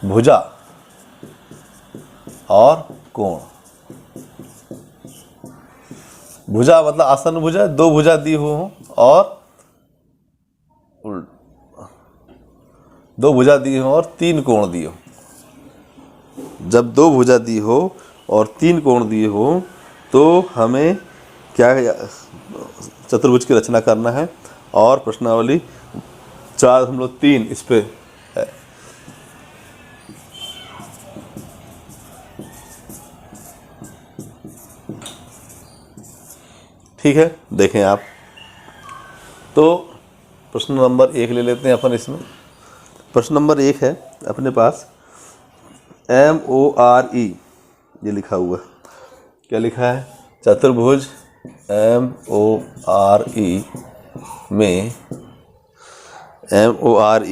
भुजा और कोण। भुजा मतलब आसन भुजा, दो भुजा दी हो और दो भुजा दी हो और तीन कोण दिए हो। जब दो भुजा दी हो और तीन कोण दिए हो तो हमें क्या चतुर्भुज की रचना करना है। और प्रश्नावली 4.3 इस पे है। ठीक है, देखें आप। तो प्रश्न नंबर 1 ले लेते हैं अपन इसमें। प्रश्न नंबर 1 है अपने पास MORE, ये लिखा हुआ है। क्या लिखा है? चतुर्भुज MORE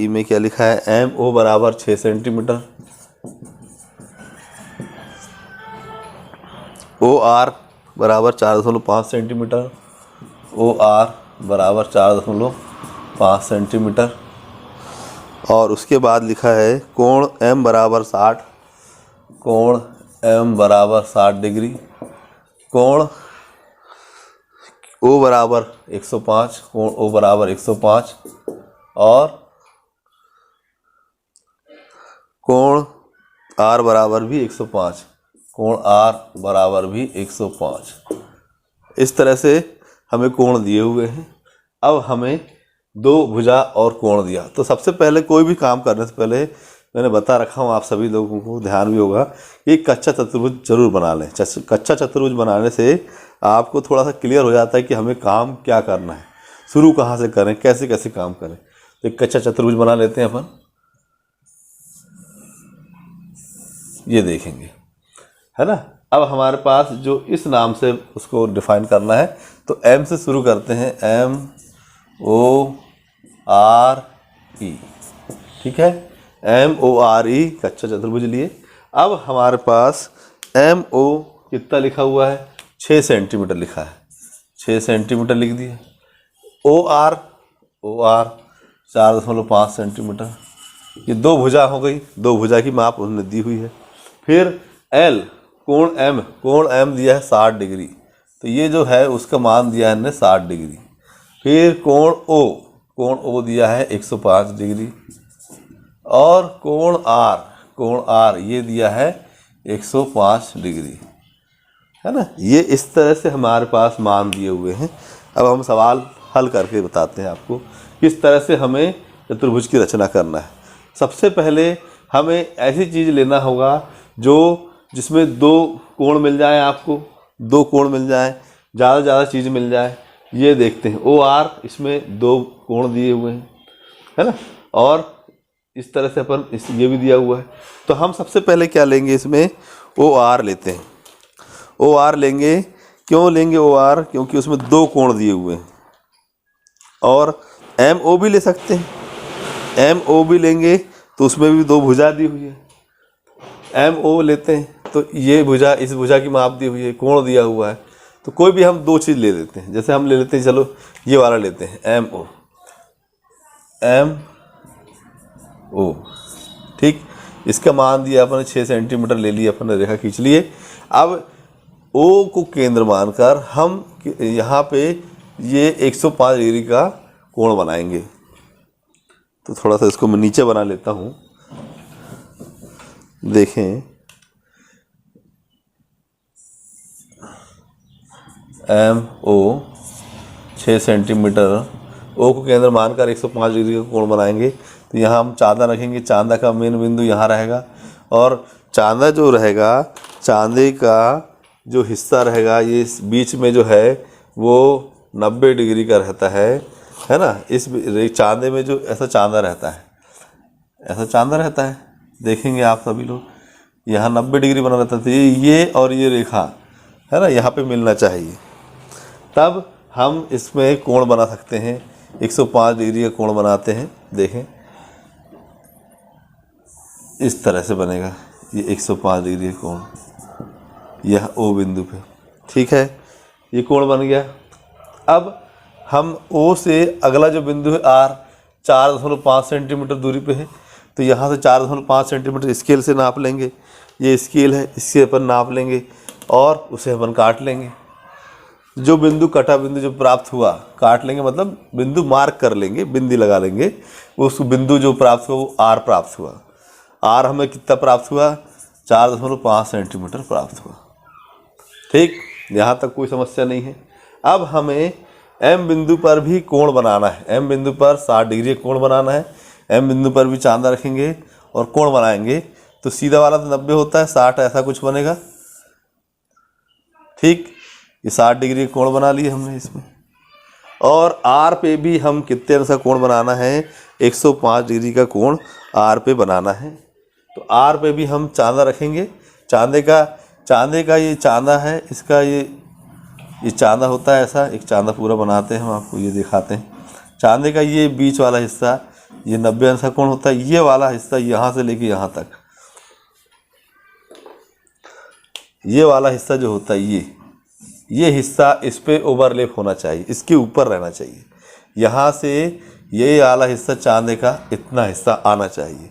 में क्या लिखा है? MO बराबर 6 सेंटीमीटर, OR बराबर 4.5 सेंटीमीटर, OR बराबर 4.5 सेंटीमीटर। और उसके बाद लिखा है कोण M बराबर 60, कोण M बराबर 60 डिग्री, कोण O बराबर 105, कोण O बराबर 105 और कोण R बराबर भी 105, कोण R बराबर भी 105। इस तरह से हमें कोण दिए हुए हैं। अब हमें दो भुजा और कोण दिया। तो सबसे पहले कोई भी काम करने से पहले मैंने बता रखा हूँ, आप सभी लोगों को ध्यान भी होगा कि कच्चा चतुर्भुज जरूर बना लें। कच्चा चतुर्भुज बनाने से आपको थोड़ा सा क्लियर हो जाता है कि हमें काम क्या करना है, शुरू कहाँ से करें, कैसे कैसे काम करें। तो एक कच्चा चतुर्भुज बना लेते हैं अपन। ये देखेंगे, है ना। अब हमारे पास जो इस नाम से उसको डिफाइन करना है, तो M से शुरू करते हैं, MORE। ठीक है, MORE कच्चा चतुर्भुज लिए। अब हमारे पास MO कितना लिखा हुआ है? 6 सेंटीमीटर लिखा है, 6 सेंटीमीटर लिख दिए। OR 4.5 centimetre. ये दो भुजा हो गई, दो भुजा की माप उन्होंने दी हुई है। फिर L कोण M दिया है 60 डिग्री, तो ये जो है उसका मान दिया है हमने 60 डिग्री। फिर कोण O दिया है 105 डिग्री और कोण R ये दिया है 105 डिग्री, है ना। ये इस तरह से हमारे पास मान दिए हुए हैं। अब हम सवाल हल करके बताते हैं आपको किस तरह से हमें चतुर्भुज की रचना करना है। सबसे पहले हमें ऐसी चीज़ लेना होगा जिसमें दो कोण मिल जाए, आपको दो कोण मिल जाए, ज़्यादा ज़्यादा चीज़ मिल जाए। ये देखते हैं OR, इसमें दो कोण दिए हुए हैं, है ना। और इस तरह से अपन ये भी दिया हुआ है। तो हम सबसे पहले क्या लेंगे? इसमें OR लेते हैं। OR लेंगे। क्यों लेंगे OR? क्योंकि उसमें दो कोण दिए हुए हैं। और MO भी ले सकते हैं। MO भी लेंगे तो उसमें भी दो भुजा दी हुई है। MO लेते हैं तो ये भुजा, इस भुजा की माप दी हुई है, कोण दिया हुआ है। तो कोई भी हम दो चीज़ ले लेते हैं। जैसे हम ले लेते हैं, चलो ये वाला लेते हैं, MO। ठीक, इसका मान दिया अपन 6 सेंटीमीटर ले लिया, अपन ने रेखा खींच लिए। अब O को केंद्र मानकर हम यहाँ पे ये 105 डिग्री का कोण बनाएंगे। तो थोड़ा सा इसको मैं नीचे बना लेता हूँ। देखें, MO 6 सेंटीमीटर, O को केंद्र मानकर 105 डिग्री का कोण बनाएंगे। तो यहाँ हम चांदा रखेंगे। चांदा का मेन बिंदु यहाँ रहेगा और चांदा जो रहेगा, चांदे का जो हिस्सा रहेगा, ये बीच में जो है वो 90 डिग्री का रहता है ना। इस चांदे में जो ऐसा चांदा रहता है, ऐसा चांदा रहता है, देखेंगे आप सभी लोग, यहाँ 90 डिग्री बना रहता है। तो ये और ये रेखा है ना, यहाँ पे मिलना चाहिए। तब हम इसमें कोण बना सकते हैं। 105 डिग्री का कोण बनाते हैं। देखें, इस तरह से बनेगा ये 105 डिग्री का कोण, यह O बिंदु पे। ठीक है, ये कोण बन गया। अब हम O से अगला जो बिंदु है R 4.5 सेंटीमीटर दूरी पे है। तो यहाँ से 4.5 सेंटीमीटर स्केल से नाप लेंगे। ये स्केल है, इससे अपन नाप लेंगे और उसे अपन काट लेंगे। जो बिंदु कटा बिंदु जो प्राप्त हुआ काट लेंगे, मतलब बिंदु मार्क कर लेंगे, बिंदी लगा लेंगे। उस बिंदु जो प्राप्त हुआ वो आर प्राप्त हुआ। आर हमें कितना प्राप्त हुआ? 4.5 सेंटीमीटर प्राप्त हुआ। ठीक, यहाँ तक कोई समस्या नहीं है। अब हमें एम बिंदु पर भी कोण बनाना है। एम बिंदु पर 60 डिग्री कोण बनाना है। एम बिंदु पर भी चांदा रखेंगे और कोण बनाएंगे। तो सीधा वाला तो 90 होता है, 60 ऐसा कुछ बनेगा। ठीक, ये 60 डिग्री कोण बना लिए हमने इसमें। और आर पे भी हम कितने अंश का कोण बनाना है? 105 डिग्री का कोण आर पे बनाना है। तो आर पे भी हम चांदा रखेंगे। चांदे का ये चांदा है, इसका ये चांदा होता है ऐसा। एक चांदा पूरा बनाते हैं, हम आपको ये दिखाते हैं। चांदे का ये बीच वाला हिस्सा ये 90 अंश का कोण होता है। ये वाला हिस्सा यहाँ से लेके यहाँ तक, ये वाला हिस्सा जो होता है ये हिस्सा इस पे ओवरलैप होना चाहिए, इसके ऊपर रहना चाहिए। यहाँ से ये वाला हिस्सा चांदे का इतना हिस्सा आना चाहिए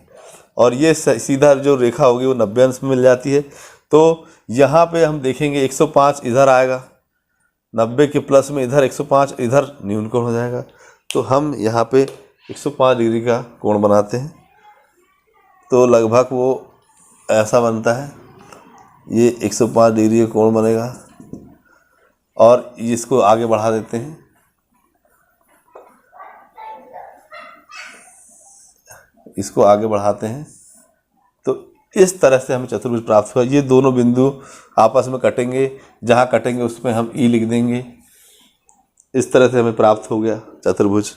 और ये सीधा जो रेखा होगी वो 90 अंश में मिल जाती है। तो यहाँ पे हम देखेंगे 105 इधर आएगा, 90 के प्लस में इधर 105, इधर न्यून कोण हो जाएगा। तो हम यहाँ पे 105 डिग्री का कोण बनाते हैं। तो लगभग वो ऐसा बनता है, ये 105 डिग्री का कोण बनेगा। और इसको आगे बढ़ा देते हैं, इसको आगे बढ़ाते हैं। तो इस तरह से हमें चतुर्भुज प्राप्त हुआ। ये दोनों बिंदु आपस में कटेंगे, जहाँ कटेंगे उसमें हम ई लिख देंगे। इस तरह से हमें प्राप्त हो गया चतुर्भुज।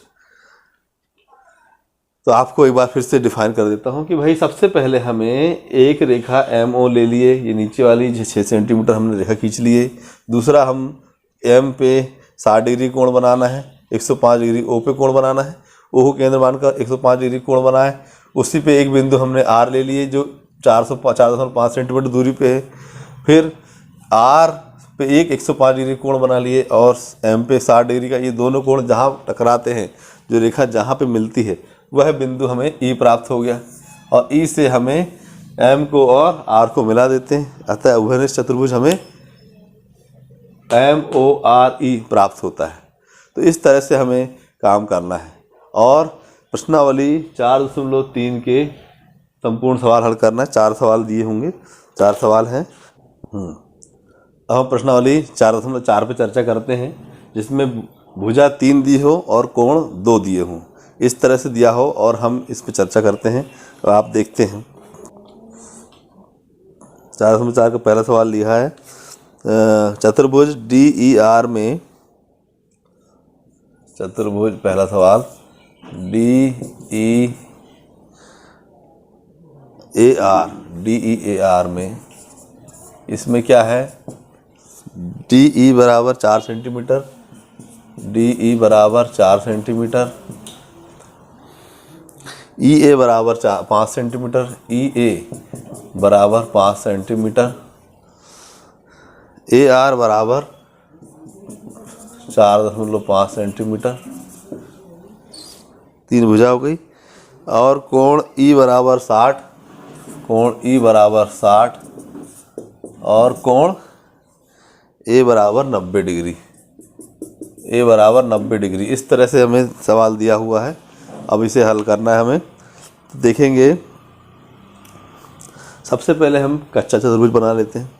तो आपको एक बार फिर से डिफाइन कर देता हूँ कि भाई सबसे पहले हमें एक रेखा एम ओ ले लिए, ये नीचे वाली 6 सेंटीमीटर हमने रेखा खींच लिए। दूसरा हम एम पे 60 डिग्री कोण बनाना है, 105 डिग्री ओ पे कोण बनाना है। ओ को केंद्र मानकर 105 डिग्री कोण बना है। उसी पे एक बिंदु हमने आर ले लिए जो 4.5 सेंटीमीटर दूरी पे है। फिर आर पे एक 105 डिग्री कोण बना लिए और एम पे 60 डिग्री का। ये दोनों कोण जहाँ टकराते हैं, जो रेखा जहाँ पे मिलती है, वह बिंदु हमें ई प्राप्त हो गया। और ई से हमें एम को और आर को मिला देते हैं। अतः उभयनिष्ठ चतुर्भुज हमें MORE प्राप्त होता है। तो इस तरह से हमें काम करना है। और प्रश्नावली 4.3 के संपूर्ण सवाल हल करना है। 4 सवाल दिए होंगे, 4 सवाल हैं। अब हम प्रश्नावली 4.4 पे चर्चा करते हैं, जिसमें भुजा 3 दी हो और कोण 2 दिए हों। इस तरह से दिया हो और हम इस पर चर्चा करते हैं। तो आप देखते हैं 4.4 का पहला सवाल लिखा है, चतुर्भुज DER में, चतुर्भुज पहला सवाल DEAR में, इसमें क्या है? DE बराबर 4 सेंटीमीटर, DE बराबर 4 सेंटीमीटर, EA बराबर 5 सेंटीमीटर, EA बराबर 5 सेंटीमीटर, AR बराबर 4.5 सेंटीमीटर। 3 भुजा हो गई। और कोण E बराबर 60, कोण E बराबर 60 और कोण A बराबर 90 डिग्री, A बराबर 90 डिग्री। इस तरह से हमें सवाल दिया हुआ है। अब इसे हल करना है हमें। तो देखेंगे, सबसे पहले हम कच्चा चतुर्भुज बना लेते हैं।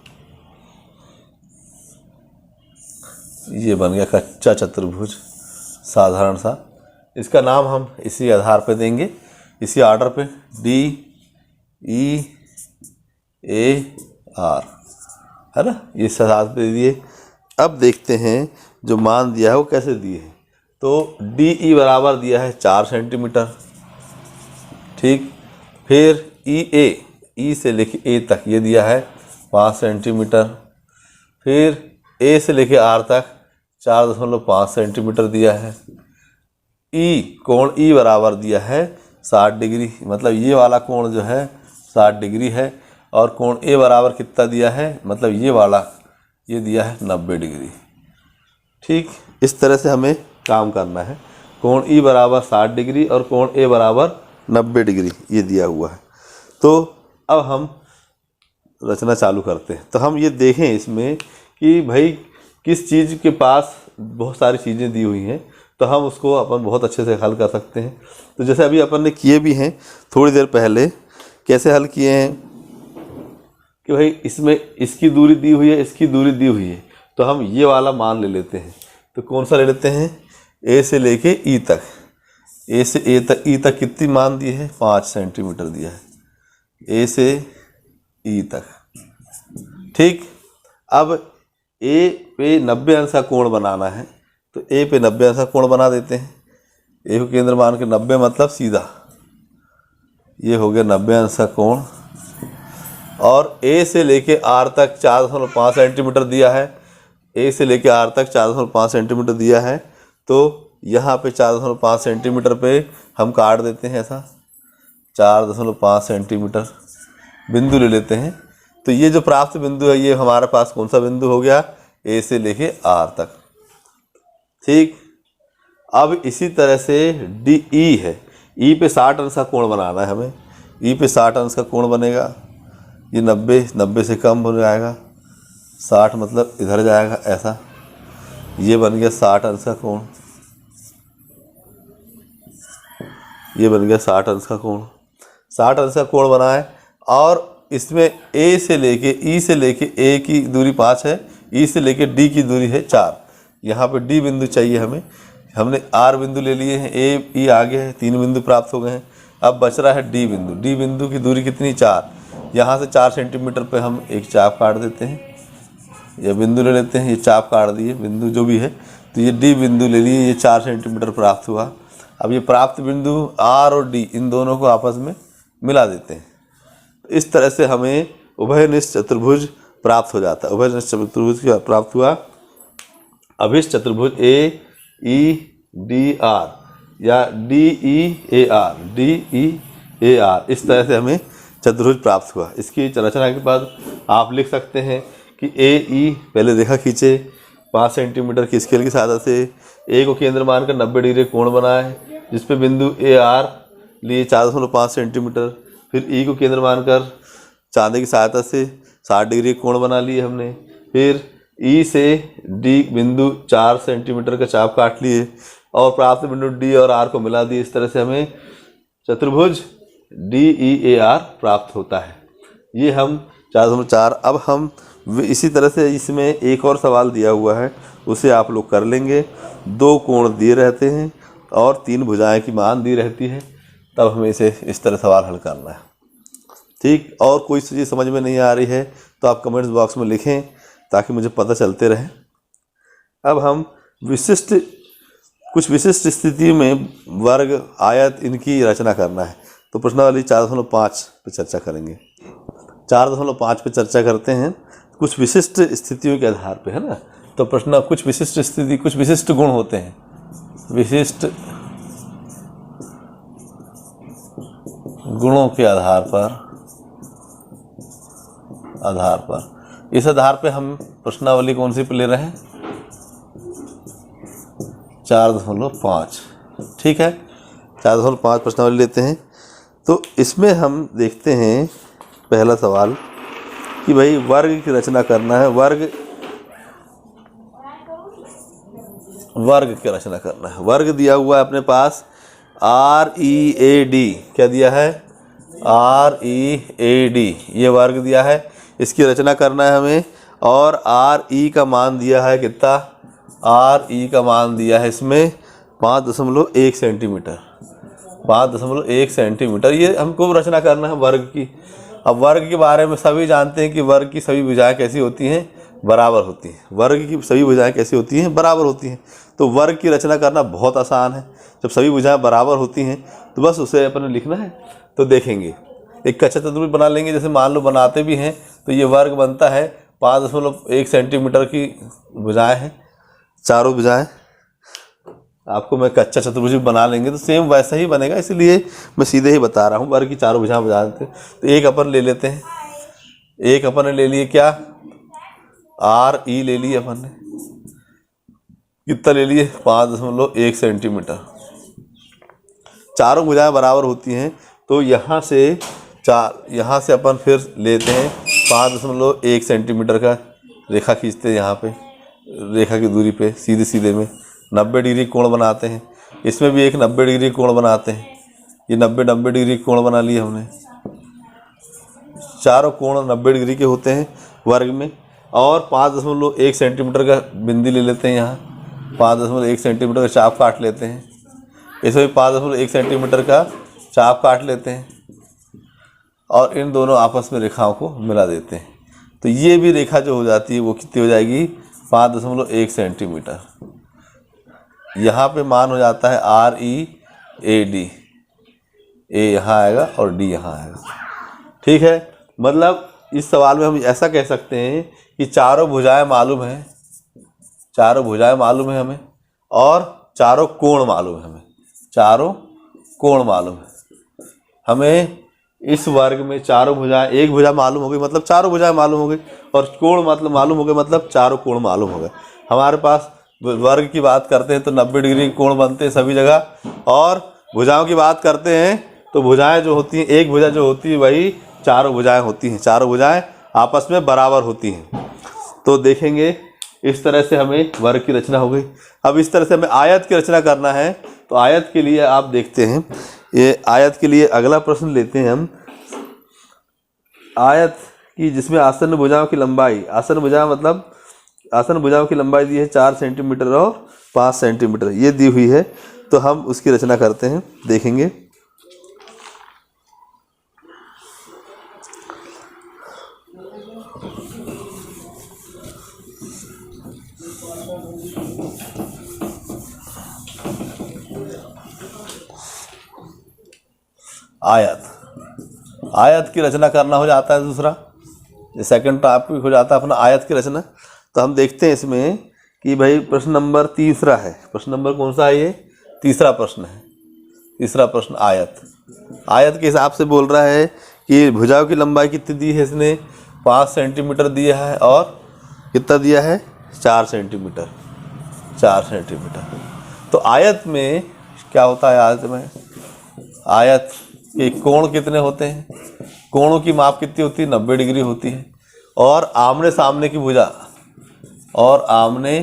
ये बन गया कच्चा चतुर्भुज साधारण सा। इसका नाम हम इसी आधार पे देंगे, इसी ऑर्डर पे, DEAR, है ना। ये साथ पे दे दिए। अब देखते हैं जो मान दिया है वो कैसे दिए हैं। तो DE बराबर दिया है 4 सेंटीमीटर, ठीक। फिर EA, E से लेके A तक ये दिया है 5 सेंटीमीटर। फिर A से लेके R तक 4.5 सेंटीमीटर दिया है। कोण E बराबर दिया है 60 डिग्री, मतलब ये वाला कोण जो है 60 डिग्री है। और कोण A बराबर कितना दिया है, मतलब ये वाला, ये दिया है 90 डिग्री, ठीक। इस तरह से हमें काम करना है। कोण E बराबर 60 डिग्री और कोण A बराबर 90 डिग्री ये दिया हुआ है। तो अब हम रचना चालू करते हैं। तो हम ये देखें इसमें कि भाई किस चीज़ के पास बहुत सारी चीज़ें दी हुई हैं, तो हम उसको अपन बहुत अच्छे से हल कर सकते हैं। तो जैसे अभी अपन ने किए भी हैं थोड़ी देर पहले, कैसे हल किए हैं कि भाई इसमें इसकी दूरी दी हुई है, इसकी दूरी दी हुई है, तो हम ये वाला मान ले लेते हैं। तो कौन सा ले लेते हैं, ए से लेके ई तक। ए से ए तक ई तक कितनी मान दी है, 5 सेंटीमीटर दिया है, ए से ई तक। ठीक, अब ए पे 90 अंश का कोण बनाना है, तो ए पे 90 अंश का कोण बना देते हैं। ए को केंद्र मान के 90 मतलब सीधा ये हो गया 90 अंश का कोण। और ए से लेके आर तक 4.5 सेंटीमीटर दिया है, ए से लेके आर तक 4.5 सेंटीमीटर दिया है। तो यहाँ पे 4.5 सेंटीमीटर पे हम काट देते हैं ऐसा, 4.5 सेंटीमीटर बिंदु ले लेते हैं। तो ये जो प्राप्त बिंदु है ये हमारे पास कौन सा बिंदु हो गया, ए से लेके आर तक। ठीक, अब इसी तरह से डी ई है, ई पे 60 अंश का कोण बनाना है हमें। ई पे 60 अंश का कोण बनेगा, ये 90 से कम हो जाएगा, 60 मतलब इधर जाएगा ऐसा, ये बन गया 60 अंश का कोण, ये बन गया 60 अंश का कोण। 60 अंश का कोण बना है। और इसमें ए से लेके ई से लेके ए की दूरी 5 है, ई से लेके डी की दूरी है 4। यहाँ पे डी बिंदु चाहिए हमें, हमने आर बिंदु ले लिए हैं, ए ई आगे है, 3 बिंदु प्राप्त हो गए हैं। अब बच रहा है डी बिंदु। डी बिंदु की दूरी कितनी, 4। यहाँ से 4 सेंटीमीटर पे हम एक चाप काट देते हैं, या बिंदु ले लेते हैं, ये चाप काट दिए बिंदु जो भी है। तो ये डी बिंदु ले लिए, ये 4 सेंटीमीटर प्राप्त हुआ। अब ये प्राप्त बिंदु आर और डी इन दोनों को आपस में मिला देते हैं। तो इस तरह से हमें उभयनिष्ठ चतुर्भुज प्राप्त हो जाता है। उभयनिष्ठ चतुर्भुज क्या प्राप्त हुआ, अभिष्ट चतुर्भुज ए ई डी आर या D E A R, D E A R, इस तरह से हमें चतुर्भुज प्राप्त हुआ। इसकी रचना के बाद आप लिख सकते हैं कि ए ई पहले रेखा खींचे 5 सेंटीमीटर की स्केल की सहायता से, ए को केंद्र मानकर 90 डिग्री कोण बनाए, जिसपे बिंदु ए आर लिए 4.5 सेंटीमीटर। फिर ई को केंद्र मानकर चांदे की सहायता से 60 डिग्री कोण बना लिए हमने। फिर ई से डी बिंदु 4 सेंटीमीटर का चाप काट लिए और प्राप्त बिंदु डी और आर को मिला दिए। इस तरह से हमें चतुर्भुज डी ई ए आर प्राप्त होता है। ये हम 4.4। अब हम इसी तरह से इसमें एक और सवाल दिया हुआ है, उसे आप लोग कर लेंगे। 2 कोण दिए रहते हैं और 3 भुजाएं की मान दी रहती है, तब हमें इसे इस तरह सवाल हल करना है। ठीक, और कोई चीज़ समझ में नहीं आ रही है तो आप कमेंट्स बॉक्स में लिखें ताकि मुझे पता चलते रहे। अब हम कुछ विशिष्ट स्थितियों में वर्ग, आयत, इनकी रचना करना है। तो प्रश्नावली 4.5 पे चर्चा करेंगे। 4.5 पे चर्चा करते हैं कुछ विशिष्ट स्थितियों के आधार पे, है ना। तो प्रश्न कुछ विशिष्ट स्थिति, कुछ विशिष्ट गुण होते हैं, विशिष्ट गुणों के आधार पर इस आधार पे हम प्रश्नावली कौन सी पे ले रहे हैं, 4.5। ठीक है, 4.5 प्रश्नावली लेते हैं। तो इसमें हम देखते हैं पहला सवाल कि भाई वर्ग की रचना करना है। वर्ग की रचना करना है। वर्ग दिया हुआ है अपने पास आर ई ए डी, क्या दिया है, आर ई ए डी, ये वर्ग दिया है। इसकी रचना करना है हमें। और आर ई का मान दिया है कितना, आर ई का मान दिया है इसमें 5.1 सेंटीमीटर, 5.1 सेंटीमीटर। ये हमको रचना करना है वर्ग की। अब वर्ग के बारे में सभी जानते हैं कि वर्ग की सभी भुजाएं कैसी होती हैं, बराबर होती हैं। वर्ग की सभी भुजाएं कैसी होती हैं, बराबर होती हैं। तो वर्ग की रचना करना बहुत आसान है। जब सभी भुजाएं बराबर होती हैं तो बस उसे अपन लिखना है। तो देखेंगे एक कच्चा चतुर्भुज बना लेंगे। जैसे मान लो बनाते भी हैं तो ये वर्ग बनता है 5.1 सेंटीमीटर की भुजाएं हैं, चारों भुजाएं। आपको मैं कच्चा चतुर्भुज बना लेंगे तो सेम वैसा ही बनेगा, इसलिए मैं सीधे ही बता रहा हूँ। वर्ग की चारों भुजाएं बना देते हैं। तो एक अपन ले लेते हैं, एक अपन ने ले लिए क्या, आर ई ले लिए अपन ने, कितना ले लिए 5.1 सेंटीमीटर। चारों भुजाएं बराबर होती हैं, तो यहाँ से अपन फिर लेते हैं 5.1 सेंटीमीटर का रेखा खींचते हैं। यहाँ पे रेखा की दूरी पे सीधे सीधे में 90 डिग्री कोण बनाते हैं। इसमें भी एक 90 डिग्री कोण बनाते हैं। ये 90 डिग्री कोण बना लिए हमने। चारों कोण 90 डिग्री के होते हैं वर्ग में। और 5.1 सेंटीमीटर का बिंदी ले लेते हैं। यहाँ 5.1 सेंटीमीटर का चाप काट लेते हैं। इसमें भी 5.1 सेंटीमीटर का चाप काट लेते हैं और इन दोनों आपस में रेखाओं को मिला देते हैं। तो ये भी रेखा जो हो जाती है वो कितनी हो जाएगी, 5.1 सेंटीमीटर। यहाँ पे मान हो जाता है READ, ए यहाँ आएगा और डी यहाँ आएगा। ठीक है, मतलब इस सवाल में हम ऐसा कह सकते हैं कि चारों भुजाएं मालूम हैं, चारों भुजाएं मालूम है हमें, और चारों कोण मालूम है हमें, चारों कोण मालूम है हमें। इस वर्ग में चारों भुजाएं, एक भुजा मालूम हो गई मतलब चारों भुजाएं मालूम हो गई, और कोण मतलब मालूम हो गए मतलब चारों कोण मालूम हो गए। हमारे पास वर्ग की बात करते हैं तो 90 डिग्री कोण बनते हैं सभी जगह, और भुजाओं की बात करते हैं तो भुजाएं जो होती हैं, एक भुजा जो होती है वही चारों भुजाएं होती हैं, चारों भुजाएं आपस में बराबर होती हैं। तो देखेंगे इस तरह से हमें वर्ग की रचना हो गई। अब इस तरह से हमें आयत की रचना करना है। तो आयत के लिए आप देखते हैं, ये आयत के लिए अगला प्रश्न लेते हैं हम। आयत की जिसमें आसन्न भुजाओं की लंबाई, आसन्न भुजा मतलब आसन्न भुजाओं की लंबाई दी है 4 सेंटीमीटर और 5 सेंटीमीटर, ये दी हुई है। तो हम उसकी रचना करते हैं, देखेंगे। आयत की रचना करना हो जाता है दूसरा, सेकंड टॉपिक हो जाता है अपना आयत की रचना। तो हम देखते हैं इसमें कि भाई प्रश्न नंबर तीसरा है। प्रश्न नंबर कौन सा है ये? तीसरा प्रश्न है। तीसरा प्रश्न आयत। आयत के हिसाब से बोल रहा है कि भुजाओं की लंबाई कितनी दी है इसने, 5 सेंटीमीटर दिया है, और कितना दिया है, 4 सेंटीमीटर, 4 सेंटीमीटर। तो आयत में क्या होता है, आयत में आयत के कोण कितने होते हैं, कोणों की माप कितनी होती है, 90 डिग्री होती है। और आमने सामने की भुजा, और आमने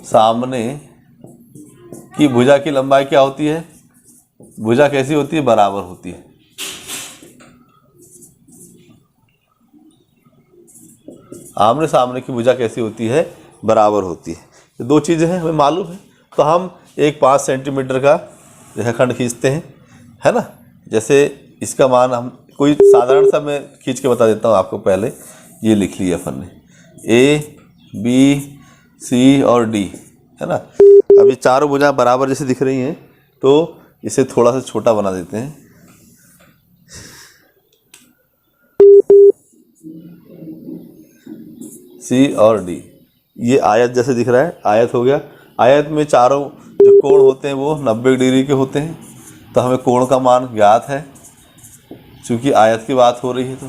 सामने की भुजा की लंबाई क्या होती है, भुजा कैसी होती है, बराबर होती है। आमने सामने की भुजा कैसी होती है, बराबर होती है। ये दो चीज़ें हैं हमें मालूम है। तो हम एक 5 सेंटीमीटर का रेखाखंड खींचते हैं, है ना। जैसे इसका मान हम कोई साधारण सा मैं खींच के बता देता हूँ आपको। पहले ये लिख लिया अपन ने, ए बी सी और डी, है ना। अब ये चारों भुजाएं बराबर जैसे दिख रही हैं, तो इसे थोड़ा सा छोटा बना देते हैं। सी और डी, ये आयत जैसे दिख रहा है, आयत हो गया। आयत में चारों जो कोण होते हैं वो 90 डिग्री के होते हैं। तो हमें कोण का मान ज्ञात है, चूँकि आयत की बात हो रही है। तो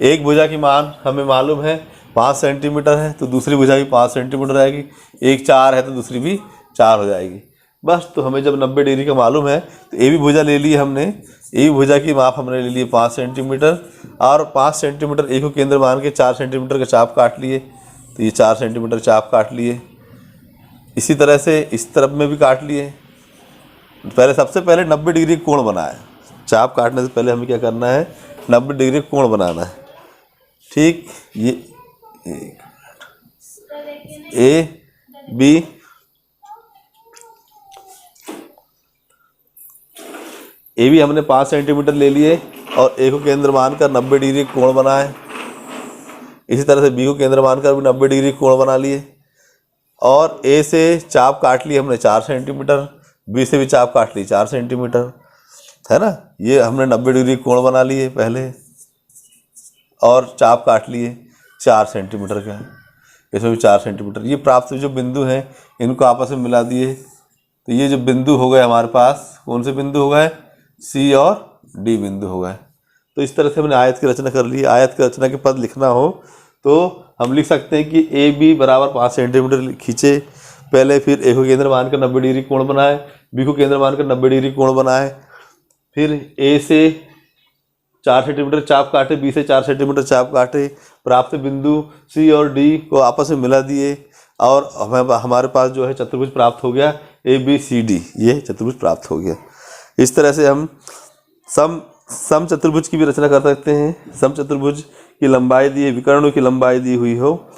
एक भुजा की मान हमें मालूम है 5 सेंटीमीटर है, तो दूसरी भुजा भी 5 सेंटीमीटर आएगी। एक 4 है तो दूसरी भी 4 हो जाएगी। बस, तो हमें जब 90 डिग्री का मालूम है तो ए भी भुजा ले ली हमने। ए भी भुजा की माप हमने ले ली 5 सेंटीमीटर, और 5 सेंटीमीटर ए को केंद्र मान के 4 सेंटीमीटर का चाप काट लिए। तो ये 4 सेंटीमीटर चाप काट लिए। इसी तरह से इस तरफ में भी काट लिए। पहले सबसे पहले 90 डिग्री कोण बनाए। चाप काटने से पहले हमें क्या करना है, 90 डिग्री कोण बनाना है। ठीक, ये ए बी ए भी हमने 5 सेंटीमीटर ले लिए और ए को केंद्र मानकर 90 डिग्री कोण बनाए। इसी तरह से बी को केंद्र मानकर भी 90 डिग्री कोण बना लिए। और ए से चाप काट लिए हमने 4 सेंटीमीटर, बी से भी चाप काट ली 4 सेंटीमीटर, है ना। ये हमने 90 डिग्री कोण बना लिए पहले, और चाप काट लिए 4 सेंटीमीटर का, इसमें भी 4 सेंटीमीटर। ये प्राप्त जो बिंदु हैं इनको आपस में मिला दिए। तो ये जो बिंदु हो गए हमारे पास, कौन से बिंदु हो गए, सी और डी बिंदु हो गए। तो इस तरह से हमने आयत की रचना कर ली। आयत की रचना के पद लिखना हो तो हम लिख सकते हैं कि ए बी बराबर 5 सेंटीमीटर खींचे पहले, फिर ए को केंद्र मानकर 90 डिग्री कोण बनाए, बी को केंद्र मानकर 90 डिग्री कोण बनाए। फिर ए से 4 सेंटीमीटर चाप काटे, बी से 4 सेंटीमीटर चाप काटे, प्राप्त बिंदु सी और डी को आपस में मिला दिए और हमारे पास जो है चतुर्भुज प्राप्त हो गया ABCD, ये चतुर्भुज प्राप्त हो गया। इस तरह से हम सम चतुर्भुज की भी रचना कर सकते हैं। सम चतुर्भुज की लंबाई दी है, विकर्णों की लंबाई दी हुई हो।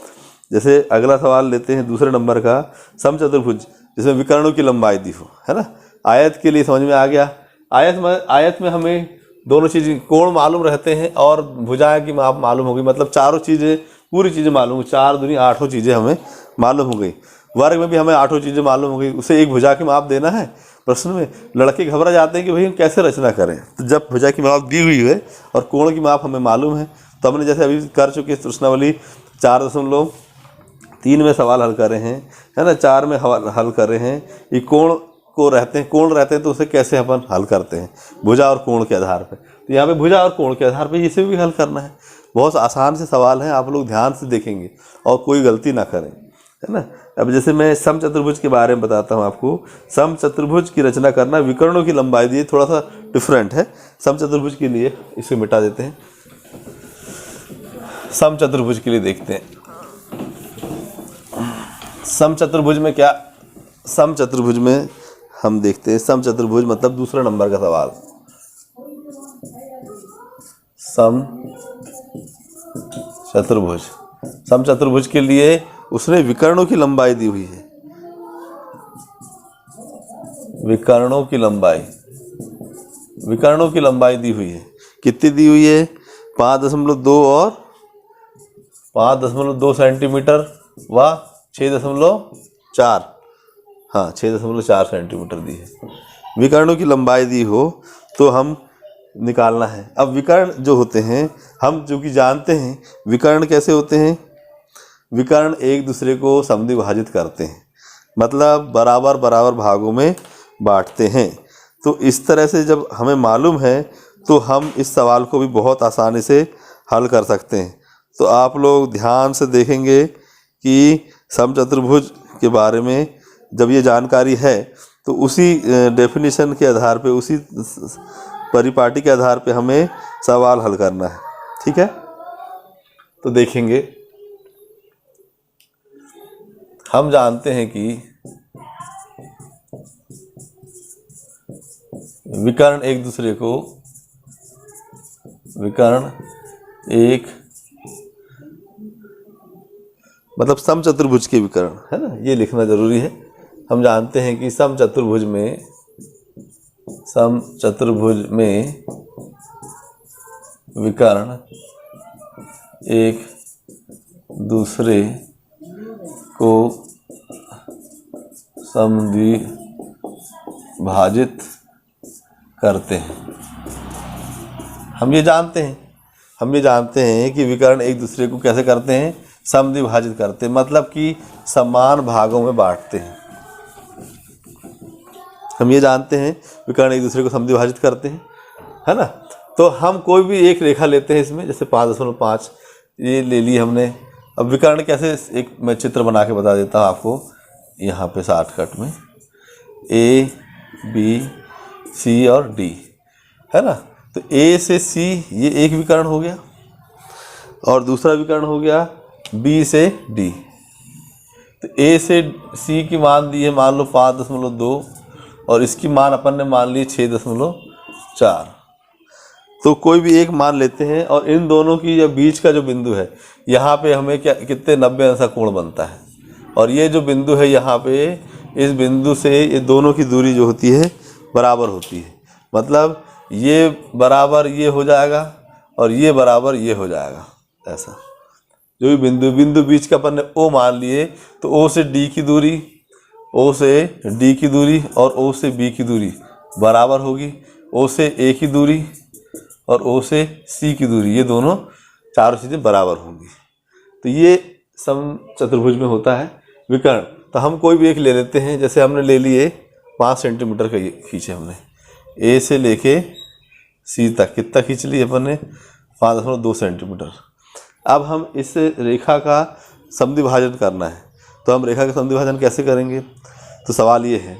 जैसे अगला सवाल लेते हैं दूसरे नंबर का, सम चतुर्भुज जिसमें विकर्णों की लंबाई दी हो, है ना। आयत के लिए समझ में आ गया। आयत में हमें दोनों चीज़ें, कोण मालूम रहते हैं और भुजा की माप मालूम हो गई, मतलब चारों चीज़ें, पूरी चीज़ें मालूम हो, 4 दूनी 8 चीज़ें हमें मालूम हो गई। वर्ग में भी हमें 8 चीज़ें मालूम हो गई, उसे एक भुजा की माप देना है। प्रश्न में लड़के घबरा जाते हैं कि भाई हम कैसे रचना करें। तो जब भुजा की माप दी हुई है और कोण की माप हमें मालूम है, तो हमने जैसे अभी कर चुके प्रश्नावली 4.3 में सवाल हल कर रहे हैं, है ना, 4 में हल कर रहे हैं। ये कोण रहते हैं तो उसे कैसे अपन हल करते हैं, भुजा और कोण के आधार पर। तो यहाँ पे भुजा और कोण के आधार पर इसे भी हल करना है। बहुत आसान से सवाल हैं, आप लोग ध्यान से देखेंगे और कोई गलती ना करें, है ना। अब जैसे मैं सम चतुर्भुज के बारे में बताता हूँ आपको। सम चतुर्भुज की रचना करना, विकर्णों की लंबाई दी, थोड़ा सा डिफरेंट है। सम चतुर्भुज के लिए इसे मिटा देते हैं, सम चतुर्भुज के लिए देखते हैं। सम चतुर्भुज में क्या, सम चतुर्भुज में हम देखते हैं, सम चतुर्भुज मतलब दूसरा नंबर का सवाल। सम चतुर्भुज, सम चतुर्भुज के लिए उसने विकर्णों की लंबाई दी हुई है। विकर्णों की लंबाई दी हुई है। कितनी दी हुई है? 5.2 और 5.2 सेंटीमीटर व 6.4, हाँ 6.4 सेंटीमीटर दी है। विकर्णों की लंबाई दी हो तो हम निकालना है। अब विकर्ण जो होते हैं, हम जो कि जानते हैं विकर्ण कैसे होते हैं। विकर्ण एक दूसरे को समद्विभाजित करते हैं, मतलब बराबर बराबर भागों में बांटते हैं। तो इस तरह से जब हमें मालूम है तो हम इस सवाल को भी बहुत आसानी से हल कर सकते हैं। तो आप लोग ध्यान से देखेंगे कि सम चतुर्भुज के बारे में जब ये जानकारी है तो उसी डेफिनेशन के आधार पे, उसी परिपाटी के आधार पे हमें सवाल हल करना है। ठीक है, तो देखेंगे। हम जानते हैं कि विकर्ण एक दूसरे को, विकर्ण एक मतलब सम चतुर्भुज के विकर्ण, है ना, ये लिखना जरूरी है। हम जानते हैं कि सम चतुर्भुज में विकर्ण एक दूसरे को समद्विभाजित करते हैं। हम ये जानते हैं कि विकर्ण एक दूसरे को कैसे करते हैं, समद्विभाजित करते हैं, मतलब कि समान भागों में बांटते हैं। हम ये जानते हैं विकर्ण एक दूसरे को समद्विभाजित करते हैं, है ना। तो हम कोई भी एक रेखा लेते हैं इसमें, जैसे 5.5 ये ले ली हमने। अब विकर्ण कैसे, एक मैं चित्र बना के बता देता हूँ आपको यहाँ पे शॉर्टकट में। A, B, C और D, है ना। तो A से C ये एक विकर्ण हो गया और दूसरा विकर्ण हो गया B से D। तो A से C की मान दी है, मान लो 5.2 और इसकी मान अपन ने मान ली 6.4। तो कोई भी एक मान लेते हैं और इन दोनों की या बीच का जो बिंदु है, यहाँ पे हमें क्या कितने 90 अंश का कोण बनता है। और ये जो बिंदु है यहाँ पे, इस बिंदु से ये दोनों की दूरी जो होती है बराबर होती है, मतलब ये बराबर ये हो जाएगा और ये बराबर ये हो जाएगा। ऐसा जो भी बिंदु बीच का अपन ने O मान लिए, तो O से D की दूरी, O से D की दूरी और O से B की दूरी बराबर होगी। O से A की दूरी और O से C की दूरी, ये दोनों चारों चीज़ें बराबर होंगी। तो ये सम चतुर्भुज में होता है विकर्ण। तो हम कोई भी एक ले लेते हैं, जैसे हमने ले लिए 5 सेंटीमीटर का, ये खींचे हमने A से लेके C तक, कितना खींच लिए अपन ने, 5.2 सेंटीमीटर। अब हम इस रेखा का समद्विभाजन करना है, तो हम रेखा का समद्विभाजन कैसे करेंगे। तो सवाल ये है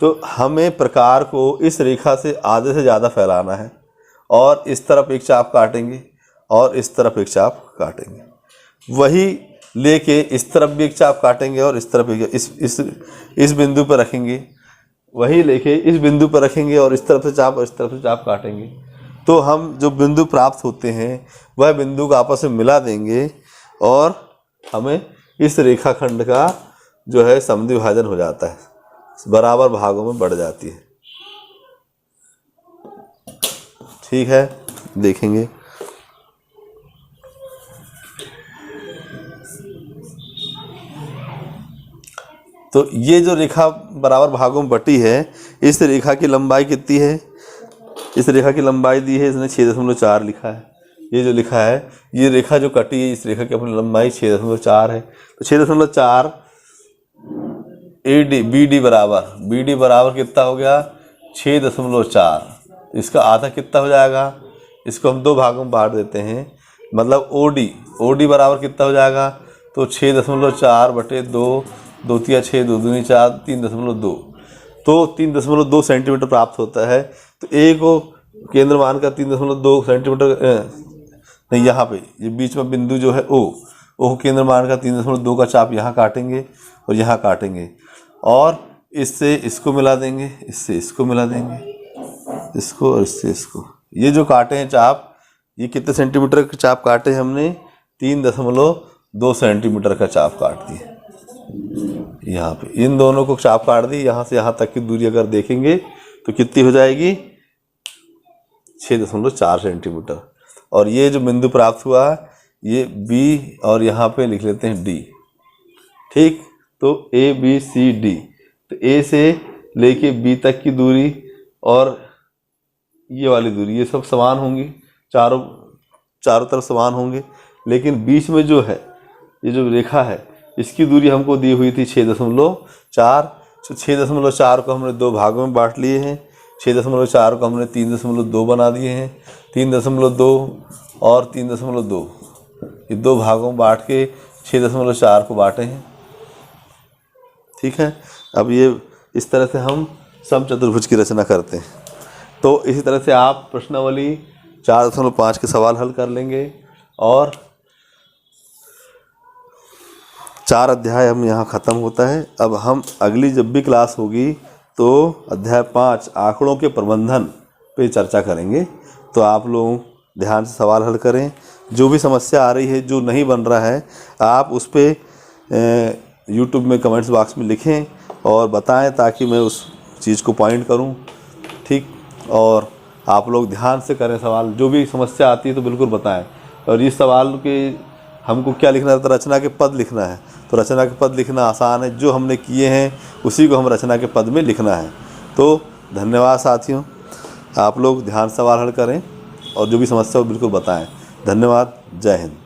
तो हमें प्रकार को इस रेखा से आधे से ज़्यादा फैलाना है और इस तरफ एक चाप काटेंगे और इस तरफ एक चाप काटेंगे। वही लेके इस तरफ भी एक चाप काटेंगे और इस तरफ एक इस बिंदु पर रखेंगे। वही लेके इस बिंदु पर रखेंगे और इस तरफ से चाप और इस तरफ से चाप काटेंगे। तो हम जो बिंदु प्राप्त होते हैं वह बिंदु को आपस में मिला देंगे और हमें इस रेखाखंड का जो है समद्विभाजन हो जाता है, बराबर भागों में बढ़ जाती है। ठीक है, देखेंगे। तो ये जो रेखा बराबर भागों में बटी है, इस रेखा की लंबाई कितनी है? इस रेखा की लंबाई दी है, इसने 6.4 लिखा है। ये जो लिखा है, ये रेखा जो कटी है, इस रेखा की अपनी लंबाई 6.4 है। तो 6.4 BD बराबर कितना हो गया? 6.4। इसका आधा कितना हो जाएगा? इसको हम दो भागों में बांट देते हैं, मतलब OD बराबर कितना हो जाएगा? तो 6.4 बटे 2, 2 तिया 6, 2 दूनी 4, 3.2। तो 3.2 सेंटीमीटर प्राप्त होता है। तो ए को केंद्र मानकर 3.2 सेंटीमीटर, नहीं, यहाँ पे ये बीच में बिंदु जो है ओ को केंद्र मानकर 3.2 का चाप यहाँ काटेंगे और यहाँ काटेंगे और इससे इसको मिला देंगे, इससे इसको मिला देंगे, इसको और इससे इसको। ये जो काटे हैं चाप, ये कितने सेंटीमीटर के चाप काटे हैं हमने? 3.2 सेंटीमीटर का चाप काट दिए। यहाँ पे इन दोनों को चाप काट दी। यहाँ से यहाँ तक की दूरी अगर देखेंगे तो कितनी हो जाएगी? 6.4 सेंटीमीटर। और ये जो बिंदु प्राप्त हुआ ये B और यहाँ पे लिख लेते हैं D। ठीक, तो ABCD, तो A से लेके B तक की दूरी और ये वाली दूरी, ये सब समान होंगी, चारों तरफ समान होंगे। लेकिन बीच में जो है ये जो रेखा है, इसकी दूरी हमको दी हुई थी 6.4। तो 6.4 को हमने दो भागों में बांट लिए हैं। 6.4 को हमने 3.2 बना दिए हैं। 3.2 और 3.2, ये दो भागों में बांट के 6.4 को बांटे हैं। ठीक है, अब ये इस तरह से हम समचतुर्भुज की रचना करते हैं। तो इसी तरह से आप प्रश्नावली 4.5 के सवाल हल कर लेंगे और 4 अध्याय हम यहाँ ख़त्म होता है। अब हम अगली जब भी क्लास होगी तो अध्याय 5 आंकड़ों के प्रबंधन पे चर्चा करेंगे। तो आप लोग ध्यान से सवाल हल करें। जो भी समस्या आ रही है, जो नहीं बन रहा है, आप उस पर यूट्यूब में कमेंट्स बॉक्स में लिखें और बताएं ताकि मैं उस चीज़ को पॉइंट करूं। ठीक, और आप लोग ध्यान से करें सवाल। जो भी समस्या आती है तो बिल्कुल बताएं। और इस सवाल के हमको क्या लिखना है? तो रचना के पद लिखना है। तो रचना के पद लिखना आसान है, जो हमने किए हैं उसी को हम रचना के पद में लिखना है। तो धन्यवाद साथियों, आप लोग ध्यान से सवाल हल करें और जो भी समस्या हो बिल्कुल बताएं। धन्यवाद, जय हिंद।